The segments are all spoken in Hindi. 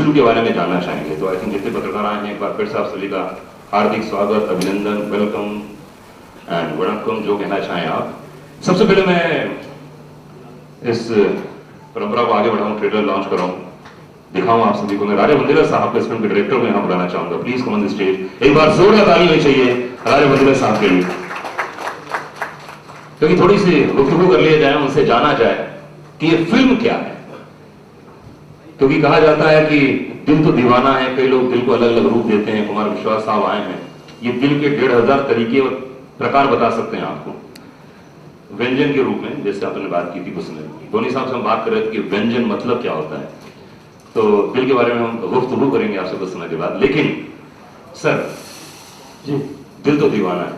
फिल्म के बारे में जानना चाहेंगे। तो आई थिंक जितने पत्रकार आए हैं एक बार फिर से आप सभी का हार्दिक स्वागत, अभिनंदन, वेलकम एंड वणक्कम, जो कहना चाहें आप। सबसे पहले मैं इस परंपरा को आगे बढ़ाऊं, ट्रेलर लॉन्च कराऊं, दिखाऊं आप सभी को। मैं राजा वंदेला साहब को, इस फिल्म के डायरेक्टर को यहाँ बुलाना चाहूंगा। Please come on the stage. एक बार जोरदार ताली होनी चाहिए राजा वंदेला साहब के लिए, क्योंकि थोड़ी सी गुफ्तगू कर लिया जाए, उनसे जाना जाए कि ये फिल्म क्या है। क्योंकि कहा जाता है कि दिल तो दीवाना है, कई लोग दिल को अलग अलग रूप देते हैं। कुमार विश्वास साहब आए हैं, ये दिल के 1500 तरीके और प्रकार बता सकते हैं आपको व्यंजन के रूप में। जैसे आपने बात की थी उसमें धोनी साहब से हम बात कर रहे थे कि व्यंजन मतलब क्या होता है, तो दिल के बारे में हम गुफ्तगू करेंगे आपसे कुछ समय के बाद। लेकिन सर जी, दिल तो दीवाना है।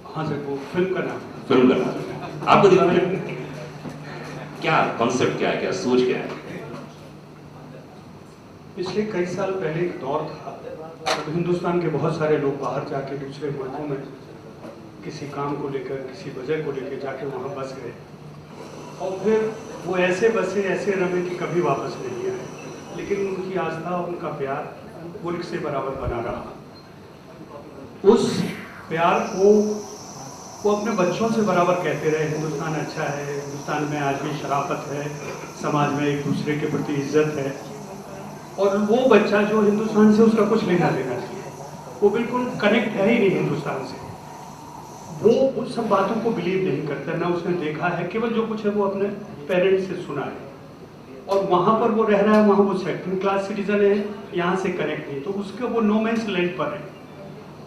हाँ सर, वो फिल्म का नाम है। फिल्म का नाम है, आपको दीवाना है? क्या कॉन्सेप्ट क्या है, क्या सोच क्या है? पिछले कई साल पहले एक दौर था जब हिंदुस्तान के बहुत सारे लोग बाहर जाके दूसरे मुल्कों में किसी काम को लेकर, किसी वजह को लेकर जाके वहाँ बस गए, और फिर वो ऐसे बसे, ऐसे रमे कि कभी वापस नहीं आए। लेकिन उनकी आस्था, उनका प्यार मुल्क से बराबर बना रहा। उस प्यार को वो अपने बच्चों से बराबर कहते रहे, हिंदुस्तान अच्छा है, हिंदुस्तान में आज भी शराफत है, समाज में एक दूसरे के प्रति इज्जत है। और वो बच्चा जो हिंदुस्तान से उसका कुछ लेना देना चाहिए, वो बिल्कुल कनेक्ट है ही नहीं हिंदुस्तान से, वो उस सब बातों को बिलीव नहीं करता, ना उसने देखा है, केवल जो कुछ है वो अपने पेरेंट्स से सुना है। और वहाँ पर वो रह रहा है, वहाँ वो सेकंड क्लास सिटीजन है, यहाँ से कनेक्ट नहीं, तो उसके वो नो मैंस लैंड पर है।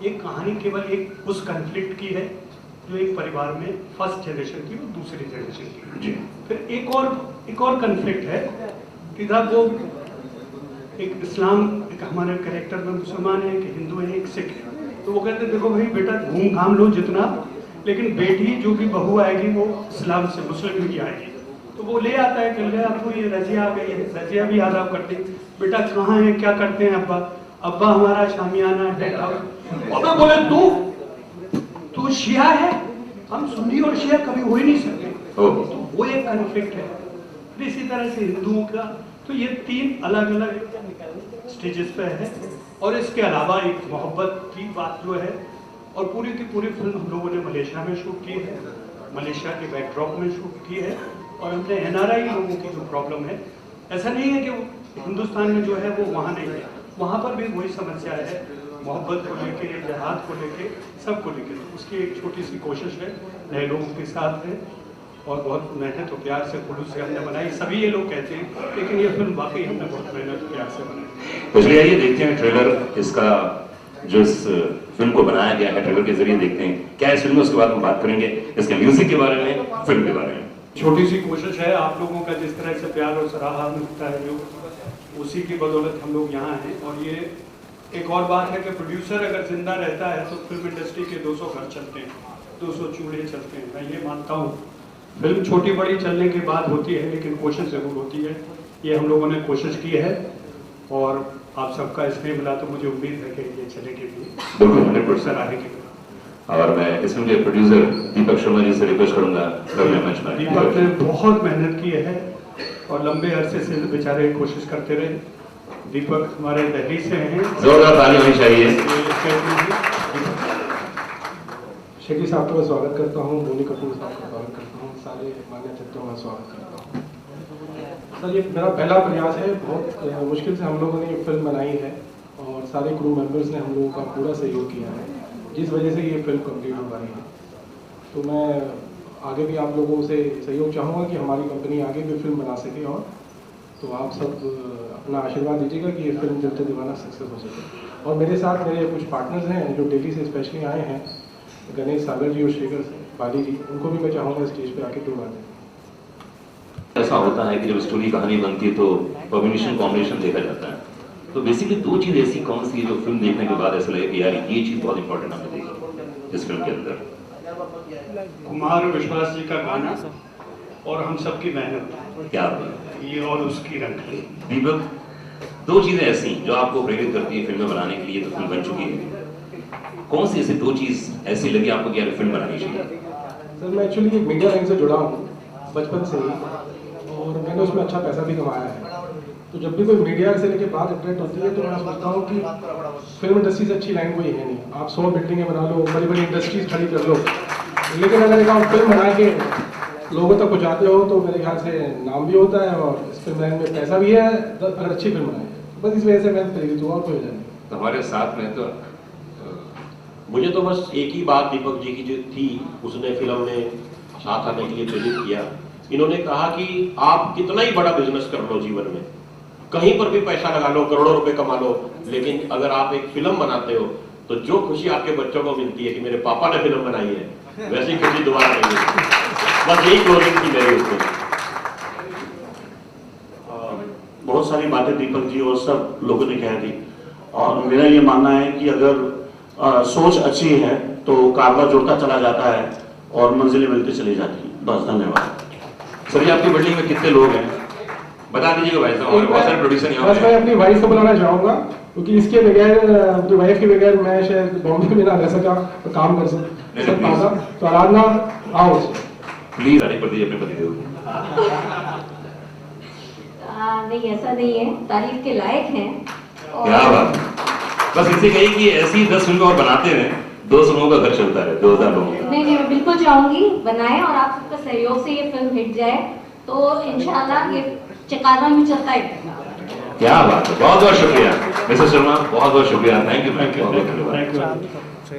ये कहानी केवल एक उस कन्फ्लिक्ट की है जो एक परिवार में फर्स्ट जनरेशन की और दूसरी जनरेशन की। फिर एक और कन्फ्लिक्ट है कि वो एक इस्लाम, एक हमारे कैरेक्टर में मुसलमान है, एक हिंदू है, एक सिख है। तो वो कहते हैं देखो भाई बेटा, घूम घाम लो जितना, लेकिन बेटी जो भी बहू आएगी वो इस्लाम से, मुस्लिम ही आएगी। तो वो ले आता है, कल गया तो ये रजिया आ गई है, रजिया भी आदाब करती, बेटा कहाँ है, क्या करते हैं अब्बा? अब्बा हमारा शामियाना टेंट हाउस। और बोले तू शिया है, हम सुन्नी और शिया कभी हो ही नहीं सकते। तो वो एक कन्फ्लिक्ट है। इसी तरह से हिंदुओं का, तो ये 3 अलग अलग स्टेजेस पे है। और इसके अलावा एक मोहब्बत की बात जो है, और पूरी की पूरी फिल्म हम लोगों ने मलेशिया में शूट की है, मलेशिया के बैकड्रॉप में शूट की है। और हमने NRI लोगों की जो प्रॉब्लम है, ऐसा नहीं है कि हिंदुस्तान में जो है वो वहाँ नहीं है, वहाँ पर भी वही समस्या है, मोहब्बत को लेके, जिहाद को लेके, सब को लेके। उसकी एक छोटी सी कोशिश है, नए लोगों के साथ है, और बहुत मेहनत और प्यार से, खुलूस से हमने बनाई। सभी ये लोग कहते हैं, लेकिन ये फिल्म वाकई हमने बहुत मेहनत और प्यार से बनाई। तो चलिए आइए देखते हैं ट्रेलर, इसका जो इस फिल्म को बनाया गया है ट्रेलर के जरिए देखते हैं क्या इस फिल्म में। उसके बाद हम बात करेंगे इसके म्यूजिक के बारे में, फिल्म के बारे में। छोटी सी कोशिश है, आप लोगों का जिस तरह से प्यार और सराहा मिलता है जो, उसी की बदौलत हम लोग यहाँ हैं। और ये एक और बात है कि प्रोड्यूसर अगर जिंदा रहता है तो फिल्म इंडस्ट्री के 200 घर चलते हैं, 200 चूल्हे चलते हैं। मैं ये मानता हूँ, फिल्म छोटी बड़ी चलने के बाद होती है, लेकिन कोशिश जरूर होती है। ये हम लोगों ने कोशिश की है, और आप सबका स्नेह मिला तो मुझे उम्मीद है कि ये चलेगी भी, बिल्कुल 100% आएगी। और मैं इस फिल्म के प्रोड्यूसर दीपक शर्मा जी से रिक्वेस्ट करूंगा। दीपक ने बहुत मेहनत की है और लंबे अरसे से बेचारे कोशिश करते रहे। दीपक हमारे दिल्ली से हैं, जोरदार ताली होनी चाहिए। शेखी साहब का स्वागत करता हूँ, बोनी कपूर साहब का स्वागत करता हूँ, सारे मान्य अतिथियों का स्वागत करता हूँ। सर, ये मेरा पहला प्रयास है, बहुत मुश्किल से हम लोगों ने ये फिल्म बनाई है, और सारे क्रू मेंबर्स ने हम लोगों का पूरा सहयोग किया है, जिस वजह से ये फिल्म कंप्लीट हो पाई है। तो मैं आगे भी आप लोगों से सहयोग चाहूँगा कि हमारी कंपनी आगे भी फिल्म बना सके, और तो आप सब अपना आशीर्वाद दीजिएगा कि ये फिल्म दिल तो दीवाना सक्सेस हो सके। और मेरे साथ मेरे कुछ पार्टनर्स हैं जो दिल्ली से स्पेशली आए हैं, गणेश सागर जी और शेखर बाली जी, उनको भी मैं चाहूँगा स्टेज पे आके 2 बातें। ऐसा होता है कि जब स्टोरी कहानी बनती है तो कॉम्बिनेशन देखा जाता है। तो बेसिकली 2 चीज ऐसी कौन सी है जो फिल्म देखने के बाद ऐसा लगे कि यार ये चीज बहुत इंपॉर्टेंट हमने देखी इस फिल्म के अंदर? कुमार विश्वास जी का गाना और हम सब की मेहनत, क्या ये और उसकी रंग। दीपक, 2 चीजें ऐसी जो आपको प्रेरित करती है फिल्में बनाने के लिए, तो फिल्म बन चुकी है, कौन सी ऐसी 2 चीज ऐसी लगी आपको कि यार फिल्म बनानी चाहिए? सर, मैं एक्चुअली मीडिया लाइन से जुड़ा हूँ बचपन से ही, और मैंने उसमें अच्छा पैसा भी कमाया है। तो जब भी कोई मीडिया से लेके बात अट्रैक्ट होती है तो मैं सोचता हूँ कि फिल्म इंडस्ट्री से अच्छी लाइन कोई है नहीं। आप 100 बिल्डिंगें बना लो, बड़ी बड़ी इंडस्ट्रीज खड़ी कर लो, लेकिन अगर एक आप फिल्म बना के लोगों तक पहुँचाते हो तो मेरे ख्याल से नाम भी होता है और इस फिल्म लाइन में पैसा भी है अगर अच्छी फिल्म बनाई है। बस इस वजह से मैं प्रेरित हुआ और कोई वजह नहीं। तो हमारे साथ में तो मुझे तो बस एक ही बात दीपक जी की जो थी, उसने फिल्म में साथ आने के लिए प्रेरित किया। इन्होंने कहा कि आप कितना ही बड़ा बिजनेस कर लो जीवन में, कहीं पर भी पैसा लगा लो, करोड़ों रुपए कमा लो, लेकिन अगर आप एक फिल्म बनाते हो तो जो खुशी आपके बच्चों को मिलती है कि मेरे पापा ने फिल्म बनाई है, वैसी खुशी दोबारा नहीं मिलती। बस यही क्लोजिंग थी मेरी उसमें। बहुत सारी बातें दीपक जी और सब लोगों ने कह दी, और मेरा ये मानना है कि अगर सोच अच्छी है तो कारवा जुड़ता चला जाता है और मंजिलें मिलती चली जाती हैं। बस, धन्यवाद। सर जी, आपकी बिल्डिंग में कितने लोग हैं बता दीजिएगा भाई साहब, हमारे बहुत सारे प्रोड्यूसर यहाँ बस पे मैं हैं। अपनी वाइफ को बुलाना चाहूँगा क्योंकि इसके बगैर, अपनी वाइफ के बगैर मैं शायद बॉम्बे में ना रह सका तो काम कर नहीं, सकता था। please। तो आराधना आओ। प्लीज तारीफ कर दीजिए अपने पतिदेव को। नहीं, ऐसा नहीं है, तारीफ के लायक हैं। क्या बात है। बस इसे कही कि ऐसी 10 फिल्में और बनाते रहे, 200 लोगों का घर चलता रहे, 2000 लोगों का। नहीं, मैं बिल्कुल चाहूंगी बनाएं और आप सबका सहयोग से ये फिल्म हिट जाए तो इंशाल्लाह ये कारवां में चलता है। क्या बात है, बहुत बहुत शुक्रिया मिस्टर शर्मा, बहुत बहुत शुक्रिया, थैंक यू धन्यवाद।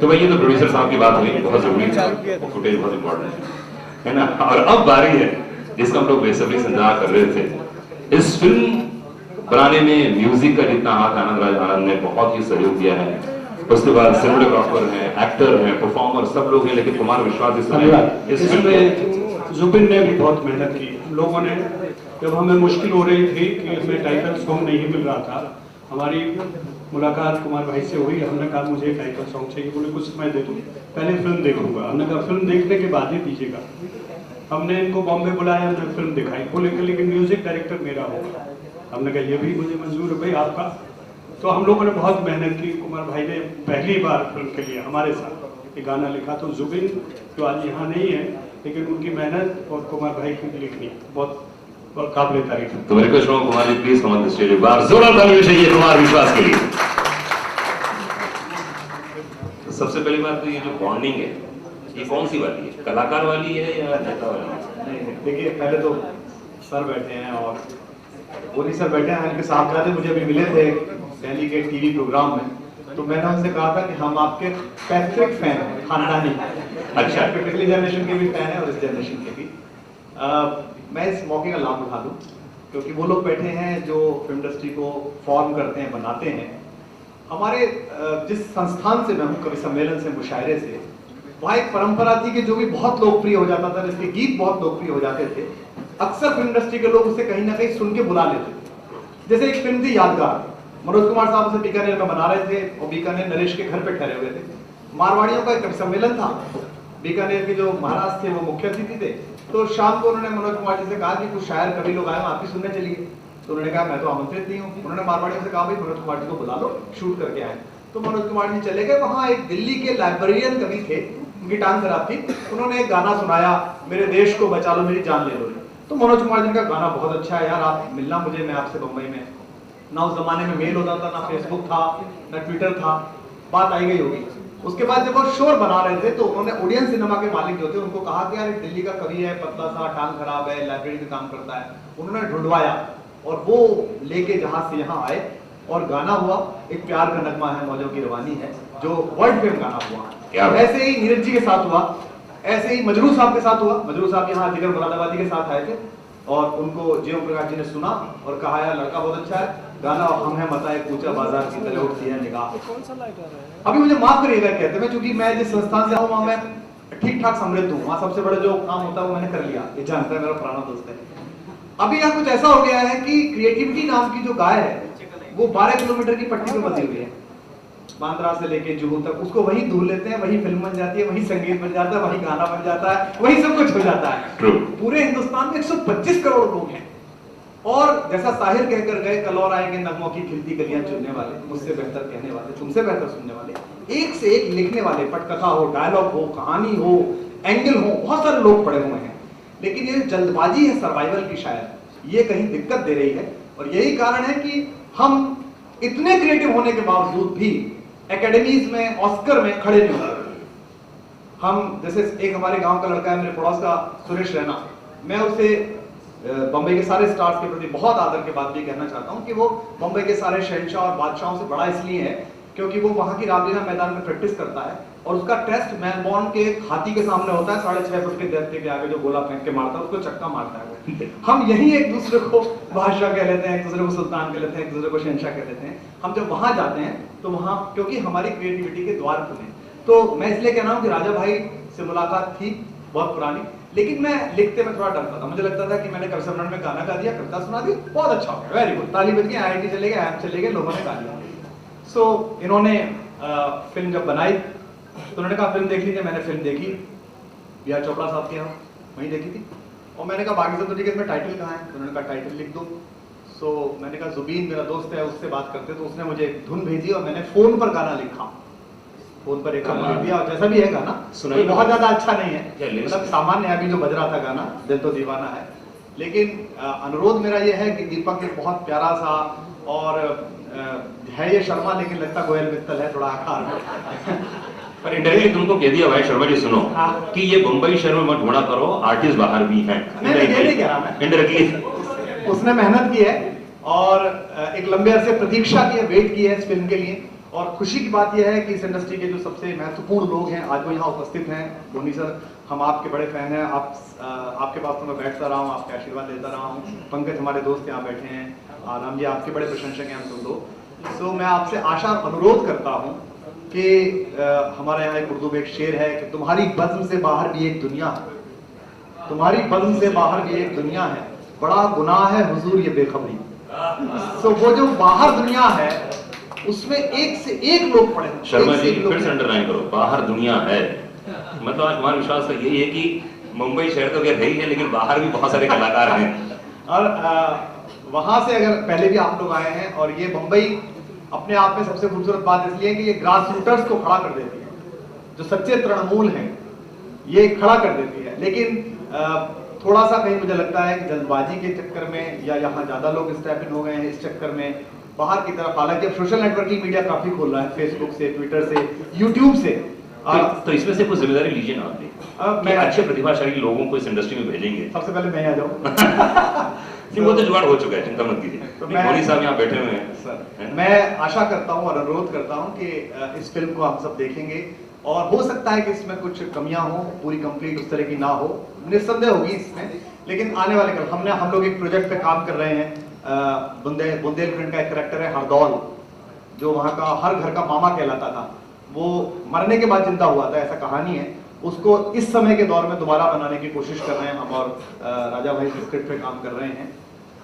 तो भाई ये तो प्रोड्यूसर साहब की बात हुई, बहुत जरूरी है, फुटेज बहुत इंपॉर्टेंट है ना। और अब बारी है जिसका हम लोग बेसब्री से इंतजार कर रहे थे। इस फिल्म बनाने में म्यूजिक का जितना हाथ आनंद राज आनंद ने बहुत ही सहयोग दिया है, उसके बाद सिनेमेटोग्राफर हैं, एक्टर हैं, परफॉर्मर सब लोग हैं, लेकिन कुमार विश्वास इस फिल्म इसमें जुबिन ने भी बहुत मेहनत की। लोगों ने, जब हमें मुश्किल हो रही थी कि हमें टाइटल सॉन्ग नहीं मिल रहा था, हमारी मुलाकात कुमार भाई से हुई। हमने कहा मुझे टाइटल सॉन्ग चाहिए, बोले कुछ समय दे दो, पहले फिल्म देखूंगा। हमने कहा फिल्म देखने के बाद ही दीजिएगा। हमने इनको बॉम्बे बुलाया, हमने फिल्म दिखाई, बोले कि लेकिन म्यूजिक डायरेक्टर मेरा होगा। हमने कहा ये भी मुझे मंजूर है भाई आपका। तो हम लोगों ने बहुत मेहनत की। कुमार भाई ने पहली बार फिल्म के लिए हमारे साथ एक गाना लिखा। तो जुबिन जो आज यहाँ नहीं है, लेकिन उनकी मेहनत और कुमार भाई की लिखनी बहुत काबिल तारीफ है। तो मैं रिक्वेस्ट करूंगा Kumar ji please come on the stage, एक बार जोरदार तालियां चाहिए कुमार विश्वास के लिए। तो सबसे पहली बात तो ये जो बॉन्डिंग है, ये कौन सी वाली है, कलाकार वाली है या नेता वाली है? नहीं, देखिए पहले तो सर बैठे हैं और गोली सर बैठे हैं, इनके साहबजादे मुझे अभी मिले थे दिल्ली के टीवी प्रोग्राम में, तो मैंने उनसे कहा था कि हम आपके पैट्रिक फैन हैं, खानदानी। अच्छा। पिछली जनरेशन के भी फैन हैं और इस जनरेशन के भी। मैं इस मौके का लाभ उठा दूं क्योंकि वो लोग बैठे हैं जो फिल्म इंडस्ट्री को फॉर्म करते हैं, बनाते हैं। हमारे जिस संस्थान से मैं हूँ, कवि सम्मेलन से, मुशायरे से, वहाँ एक परंपरा थी कि जो भी बहुत लोकप्रिय हो जाता था, जिसके गीत बहुत लोकप्रिय हो जाते थे, अक्सर फिल्म इंडस्ट्री के लोग उसे कहीं ना कहीं सुन के बुला लेते थे। जैसे एक फिल्म थी यादगार, मनोज कुमार साहब उसे बीकानेर में बना रहे थे और बीकानेर नरेश के घर पे ठहरे हुए थे। मारवाड़ियों का एक कवि सम्मेलन था, बीकानेर के जो महाराज थे वो मुख्य अतिथि थे। तो शाम को उन्होंने मनोज कुमार जी से कहा कि कुछ शायर कवि लोग आए, आप भी सुनने चलिए। तो उन्होंने कहा मैं तो आमंत्रित नहीं हूँ। उन्होंने मारवाड़ियों से कहा भाई मनोज कुमार जी को बुला लो, शूट करके आए। तो मनोज कुमार जी चले गए। वहाँ एक दिल्ली के लाइब्रेरियन कवि थे, उनकी टांग खराब थी, उन्होंने एक गाना सुनाया, मेरे देश को बचा लो मेरी जान ले लो। तो मनोज कुमार जी का गाना बहुत अच्छा है यार, आप मिलना मुझे, मैं आपसे बम्बई में। ना उस जमाने में मेल होता था, ना फेसबुक था, ना ट्विटर था, बात आई गई होगी। उसके बाद जब वो शोर बना रहे थे तो उन्होंने ओडियन सिनेमा के मालिक जो थे उनको कहा कि यार दिल्ली का कवि है, पतला सा, टांग खराब है, लाइब्रेरी में काम करता है। उन्होंने ढूंढवाया और वो लेके जहां से यहाँ आए और गाना हुआ। एक प्यार का नगमा है मौजों की रवानी है, जो वर्ल्ड फेम गाना हुआ। ऐसे ही नीरज जी के साथ हुआ, ऐसे ही मजरू साहब के साथ हुआ। मजरू साहब यहाँ अलीगढ़ मुरादाबादी के साथ आए थे और उनको जीवन प्रकाश जी ने सुना और कहा यार लड़का बहुत अच्छा है, गाना हम है मता एक ऊंचा बाजार की तरह उठती है निगाह। अभी मुझे माफ करिएगा कहते हैं, क्योंकि मैं जिस संस्थान से आऊँ वहाँ मैं ठीक ठाक समृद्ध हूँ, वहाँ सबसे बड़ा जो काम होता है वो मैंने कर लिया, ये जानता है मेरा पुराना दोस्त है। अभी यहाँ कुछ ऐसा हो गया है कि क्रिएटिविटी नाम की जो गाय है वो 12 किलोमीटर की पट्टी पे बंधी हुई है, बांद्रा से लेके जुहू तक। उसको वही धूल लेते हैं, वही फिल्म बन जाती है, वही संगीत बन जाता है, वही गाना बन जाता है, वही सब कुछ हो जाता है। पूरे हिंदुस्तान में 125 करोड़ लोग हैं और जैसा साहिर कहकर गए, कल और आएंगे नगमों की खिलती गलियां चुनने वाले, मुझसे बेहतर कहने वाले, तुमसे बेहतर सुनने वाले, एक से एक लिखने वाले, पटकथा हो, डायलॉग हो, कहानी हो, एंगल हो, बहुत सारे लोग पड़े हुए हैं। लेकिन ये जल्दबाजी है सर्वाइवल की, शायद ये कहीं दिक्कत दे रही है। और यही कारण है कि हम इतने क्रिएटिव होने के बावजूद भी एकेडमीज में, ऑस्कर में खड़े नहीं होते। हम जैसे एक हमारे गांव का लड़का है, मेरे पड़ोस का सुरेश रैना, मैं उसे बम्बई के सारे स्टार्स के प्रति बहुत आदर के बाद भी कहना चाहता हूं कि वो बम्बई के सारे शहंशाह और बादशाहों से बड़ा इसलिए है क्योंकि वो वहां की रामलीला मैदान में प्रैक्टिस करता है और उसका टेस्ट मेलबोर्न के हाथी के सामने होता है, 6.5 फुट के दस्ते के आगे जो गोला फेंक के मारता है उसको चक्का मारता है वो। हम यही एक दूसरे को बादशाह कह लेते हैं, एक दूसरे को सुल्तान कह लेते हैं, एक दूसरे को शहंशाह कह लेते हैं। हम जब वहां जाते हैं तो वहां क्योंकि हमारी क्रिएटिविटी के द्वार खुले। तो मैं इसलिए कह रहा हूँ कि राजा भाई से मुलाकात थी बहुत पुरानी, लेकिन मैं लिखते में थोड़ा डरता था। मुझे लगता था कि मैंने कवि सम्मेलन में गाना गा दिया, कविता सुना दी, बहुत अच्छा हो गया, वेरी गुड, ताली बज गई, IIT चले गए, ऐप चले गए, लोगों ने गा लिया। सो इन्होंने फिल्म जब बनाई तो उन्होंने कहा फिल्म देख लीजिए। मैंने फिल्म देखी, बी आर चोपड़ा साहब के यहाँ वहीं देखी थी, और मैंने कहा बाकी सब तो ठीक है, इसमें टाइटल कहाँ है? तो उन्होंने कहा टाइटल लिख दो। सो मैंने कहा जुबीन मेरा दोस्त है, उससे बात करते, तो उसने मुझे एक धुन भेजी और मैंने फोन पर गाना लिखा, फोन पर एक लिख दिया, और जैसा भी है गाना तो बहुत ज्यादा अच्छा नहीं है, मतलब सामान्य अभी जो बज रहा था गाना, दिल तो दीवाना है। लेकिन अनुरोध मेरा ये है कि दीपक एक बहुत प्यारा सा और है ये शर्मा, लेकिन लगता गोयल मित्तल है थोड़ा आकार पर इंडायरेक्टली तुमको कह दिया भाई शर्मा जी सुनो कि ये बम्बई शहर में मत ढूंढा करो, आर्टिस्ट बाहर भी हैं। नहीं कह रहा मैं, इंडायरेक्टली उसने मेहनत की है और एक लंबे अरसे प्रतीक्षा की है, वेट की है इस फिल्म के लिए। और खुशी की बात यह है कि इस इंडस्ट्री के जो सबसे महत्वपूर्ण लोग हैं आज वो यहाँ उपस्थित हैं। धोनी सर, हम आपके बड़े फैन हैं, आपके पास तो मैं बैठता रहा हूँ, आपके आशीर्वाद लेता रहा हूँ। पंकज हमारे दोस्त यहाँ बैठे हैं, आराम जी आपके बड़े प्रशंसक हैं हम सब लोग। सो मैं आपसे आशा और अनुरोध करता हूँ कि हमारे यहाँ एक उर्दू में एक शेर है कि तुम्हारी बज़्म से बाहर भी एक दुनिया है, तुम्हारी बज़्म से बाहर भी एक दुनिया है, बड़ा गुनाह है हुजूर ये बेखबरी। सो वो जो बाहर दुनिया है उसमें एक से एक लोग पड़े हैं। शर्मा जी फिर से अंडरलाइन करो, बाहर दुनिया है, मतलब आज हमारा विश्वास तो यही है कि मुंबई शहर तो क्या है ही है, लेकिन बाहर भी बहुत सारे कलाकार हैं। और वहां से अगर पहले भी आप लोग आए हैं, और ये मुंबई अपने आप में सबसे खूबसूरत बात इसलिए है कि ये ग्रास रूटर्स को खड़ा कर देती है, जो सच्चे तृणमूल हैं ये खड़ा कर देती है। लेकिन थोड़ा सा कहीं मुझे लगता है कि जल्दबाजी के चक्कर में या यहाँ ज्यादा लोग स्टेप इन हो गए हैं, इस चक्कर में बाहर की तरफ, हालांकि अब सोशल नेटवर्किंग मीडिया काफी खोल रहा है, फेसबुक से, ट्विटर से, यूट्यूब से। तो इसमें से कुछ जिम्मेदारी लीजिए ना आप, मैं अच्छे प्रतिभाशाली लोगों को इस इंडस्ट्री में भेजेंगे। सबसे पहले मैं आ जाऊँ। वो तो जुगाड़ हो चुका है, चिंता मत कीजिए। तो धोनी साहब यहाँ बैठे हुए हैं सर, मैं आशा करता हूँ और अनुरोध करता हूँ कि इस फिल्म को हम सब देखेंगे, और हो सकता है कि इसमें कुछ कमियां हो, पूरी कंप्लीट उस तरह की ना हो, निस्संदेह होगी इसमें, लेकिन आने वाले कल हम लोग एक प्रोजेक्ट पे काम कर रहे हैं। बुंदेलखंड का एक कैरेक्टर है हरदौल, जो वहाँ का हर घर का मामा कहलाता था, वो मरने के बाद जिंदा हुआ था, ऐसा कहानी है। उसको इस समय के दौर में दोबारा बनाने की कोशिश कर रहे हैं हम, और राजा भाई स्क्रिप्ट पे काम कर रहे हैं।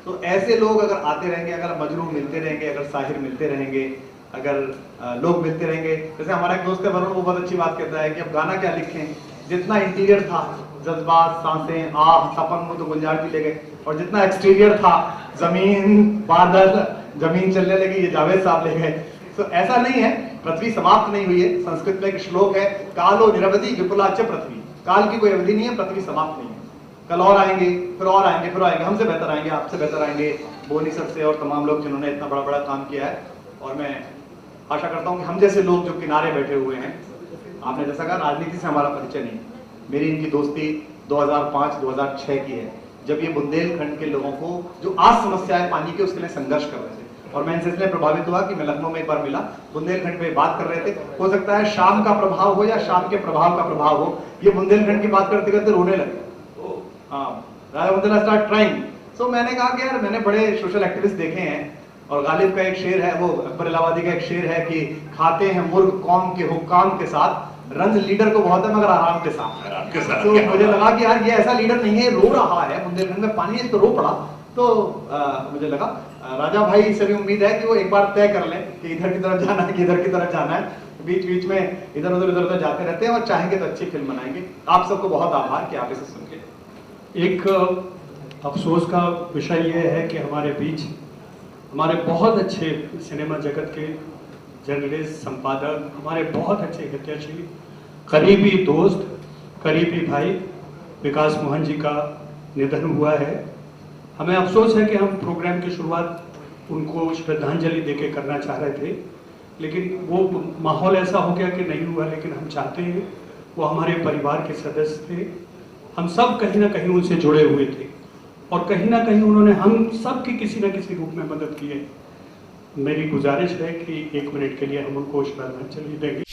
तो ऐसे लोग अगर आते रहेंगे, अगर मजरू मिलते रहेंगे, अगर साहिर मिलते रहेंगे, अगर लोग मिलते रहेंगे, जैसे हमारा एक दोस्त है वरुण, वो बहुत अच्छी बात कहता है कि अब गाना क्या लिखें, जितना इंटीरियर था जज्बात, सांसें, आह, सपन, वो तो गुलजार जी ले गए, और जितना एक्सटीरियर था जमीन, बादल, जमीन चलने लगी, ये जावेद साहब ले गए। तो ऐसा नहीं है, पृथ्वी समाप्त नहीं हुई है। संस्कृत में एक श्लोक है, कालो निरवधि विपुलाच्य पृथ्वी, काल की कोई अवधि नहीं है, पृथ्वी समाप्त नहीं है। कल और आएंगे, फिर और आएंगे, फिर आएंगे, हमसे बेहतर आएंगे, आपसे बेहतर आएंगे, बोनी सर से और तमाम लोग जिन्होंने इतना बड़ा बड़ा काम किया है। और मैं आशा करता हूँ कि हम जैसे लोग जो किनारे बैठे हुए हैं, आपने जैसा कहा राजनीति से हमारा परिचय नहीं, मेरी इनकी दोस्ती 2005-2006 की है, जब ये बुंदेलखंड के लोगों को जो आज समस्या है पानी की, उसके लिए संघर्ष कर रहे थे। और मैं इनसे इसलिए प्रभावित हुआ कि मैं लखनऊ में एक बार मिला, बुंदेलखंड पे बात कर रहे थे, हो सकता है शाम का प्रभाव हो या शाम के प्रभाव का प्रभाव हो, ये बुंदेलखंड की बात करते करते रोने लगे। राजा बुंदेला स्टार्ट ट्राइंग। सो मैंने कहा कि यार मैंने बड़े सोशल एक्टिविस्ट देखे हैं, और गालिब का एक शेर है, वो अकबर इलाहाबादी का एक शेर है कि खाते हैं मुर्ग कौम के हुक्काम के साथ, रंज लीडर को बहुत है मगर आराम के साथ। तो मुझे लगा कि यार ये ऐसा लीडर नहीं है, रो रहा है, बुंदेलखंड में पानी है, तो रो पड़ा। तो मुझे लगा राजा भाई से भी उम्मीद है कि वो एक बार तय कर लें कि इधर की तरफ जाना है कि इधर की तरफ जाना है। बीच बीच में इधर उधर जाते रहते हैं, और चाहेंगे तो अच्छी फिल्म बनाएंगे। आप सबको बहुत आभार कि आप इसे सुन के। एक अफसोस का विषय यह है कि हमारे बीच हमारे बहुत अच्छे सिनेमा जगत के जर्नलिस्ट, संपादक, हमारे बहुत अच्छे हितैषी, करीबी दोस्त, करीबी भाई विकास मोहन जी का निधन हुआ है। हमें अफसोस है कि हम प्रोग्राम की शुरुआत उनको श्रद्धांजलि देके करना चाह रहे थे, लेकिन वो माहौल ऐसा हो गया कि नहीं हुआ। लेकिन हम चाहते हैं, वो हमारे परिवार के सदस्य थे, हम सब कहीं ना कहीं उनसे जुड़े हुए थे और कहीं ना कहीं उन्होंने हम सब की किसी न किसी रूप में मदद की है। मेरी गुजारिश है कि 1 मिनट के लिए हम उनको श्रद्धांजलि देंगे।